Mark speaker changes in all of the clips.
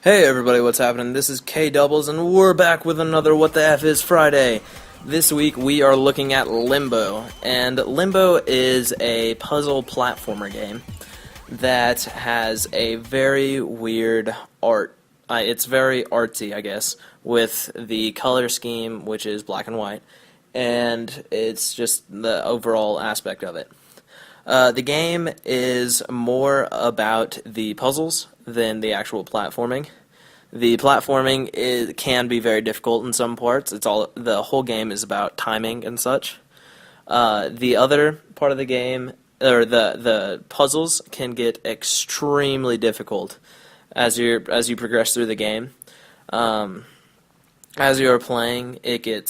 Speaker 1: Hey everybody, what's happening? This is K Doubles, and we're back with another What the F is Friday. This week we are looking at Limbo, and Limbo is a puzzle platformer game that has a very weird art. It's very artsy, I guess, with the color scheme, which is black and white, and it's just the overall aspect of it. The game is more about the puzzles than the actual platforming. The platforming can be very difficult in some parts. The whole game is about timing and such. The other part of the game, or the puzzles, can get extremely difficult as you progress through the game. As you are playing, it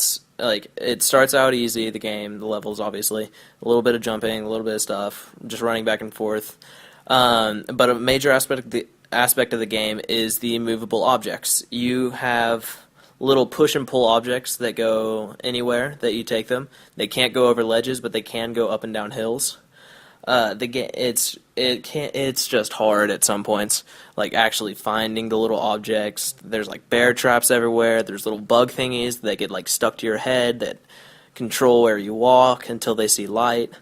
Speaker 1: starts out easy, the game, the levels obviously, a little bit of jumping, a little bit of stuff, just running back and forth. But a major aspect of the game is the movable objects. You have little push and pull objects that go anywhere that you take them. They can't go over ledges, but they can go up and down hills. It's just hard at some points, like actually finding the little objects. There's like bear traps everywhere. There's little bug thingies that get like stuck to your head that control where you walk until they see light.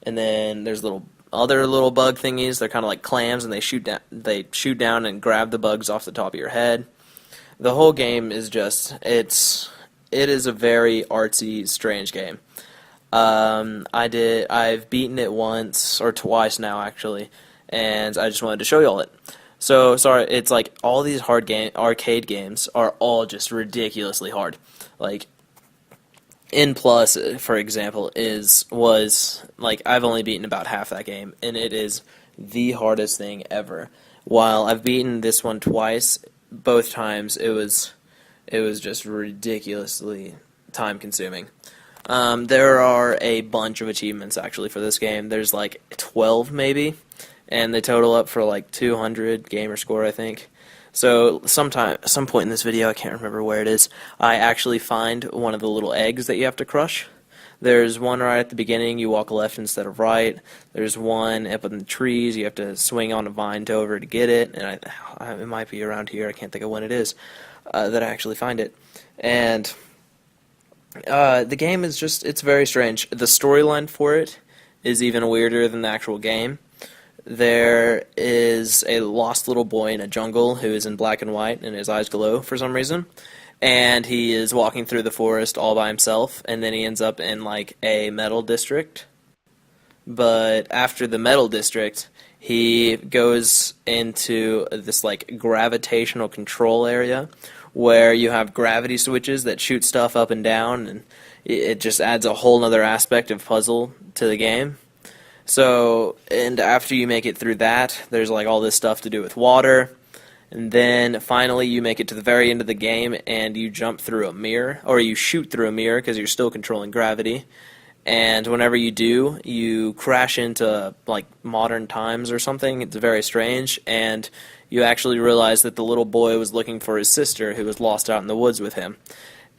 Speaker 1: And then there's other little bug thingies. They're kind of like clams, and they shoot down and grab the bugs off the top of your head. The whole game is it is a very artsy, strange game. I've beaten it once or twice now actually, and I just wanted to show y'all it. So sorry, it's like all these arcade games are all just ridiculously hard. Like N Plus, for example, was like I've only beaten about half that game, and it is the hardest thing ever. While I've beaten this one twice, both times it was just ridiculously time consuming. There are a bunch of achievements actually for this game. There's like 12 maybe, and they total up for like 200 gamer score, I think. So some point in this video, I can't remember where it is, I actually find one of the little eggs that you have to crush. There's one right at the beginning, you walk left instead of right. There's one up in the trees, you have to swing on a vine to get it, and it might be around here, I can't think of when it is, that I actually find it. And the game is it's very strange. The storyline for it is even weirder than the actual game. There is a lost little boy in a jungle who is in black and white, and his eyes glow for some reason. And he is walking through the forest all by himself, and then he ends up in like a metal district. But after the metal district, he goes into this like gravitational control area where you have gravity switches that shoot stuff up and down, and it just adds a whole other aspect of puzzle to the game. So, and after you make it through that, there's like all this stuff to do with water, and then finally you make it to the very end of the game and you jump through a mirror, or you shoot through a mirror because you're still controlling gravity. And whenever you do, you crash into like modern times or something. It's very strange, and you actually realize that the little boy was looking for his sister who was lost out in the woods with him.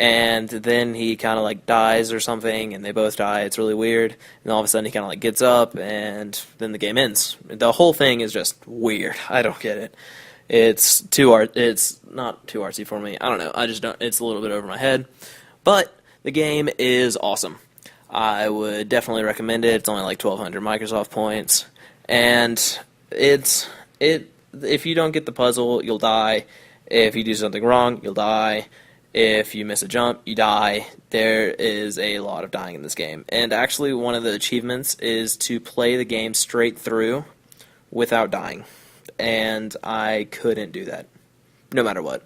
Speaker 1: And then he kind of like dies or something, and they both die. It's really weird. And all of a sudden he kind of like gets up, and then the game ends. The whole thing is just weird. I don't get it. It's not too artsy for me. I don't know. I just don't. It's a little bit over my head. But the game is awesome. I would definitely recommend it. It's only like 1,200 Microsoft points, and if you don't get the puzzle, you'll die. If you do something wrong, you'll die. If you miss a jump, you die. There is a lot of dying in this game. And actually, one of the achievements is to play the game straight through without dying. And I couldn't do that, no matter what.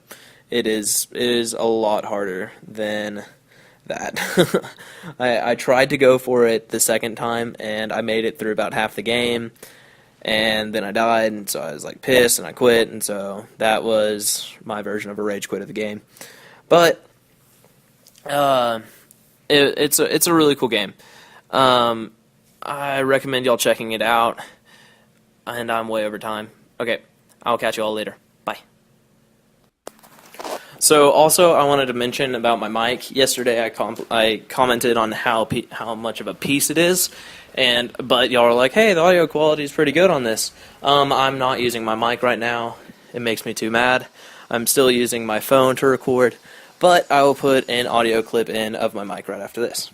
Speaker 1: It is a lot harder than that. I tried to go for it the second time, and I made it through about half the game. And then I died, and so I was like pissed, and I quit, and so that was my version of a rage quit of the game. But it's a really cool game. I recommend y'all checking it out, and I'm way over time. Okay, I'll catch you all later. Bye. So also, I wanted to mention about my mic. Yesterday, I commented on how much of a piece it is. But y'all are like, hey, the audio quality is pretty good on this. I'm not using my mic right now. It makes me too mad. I'm still using my phone to record, but I will put an audio clip in of my mic right after this.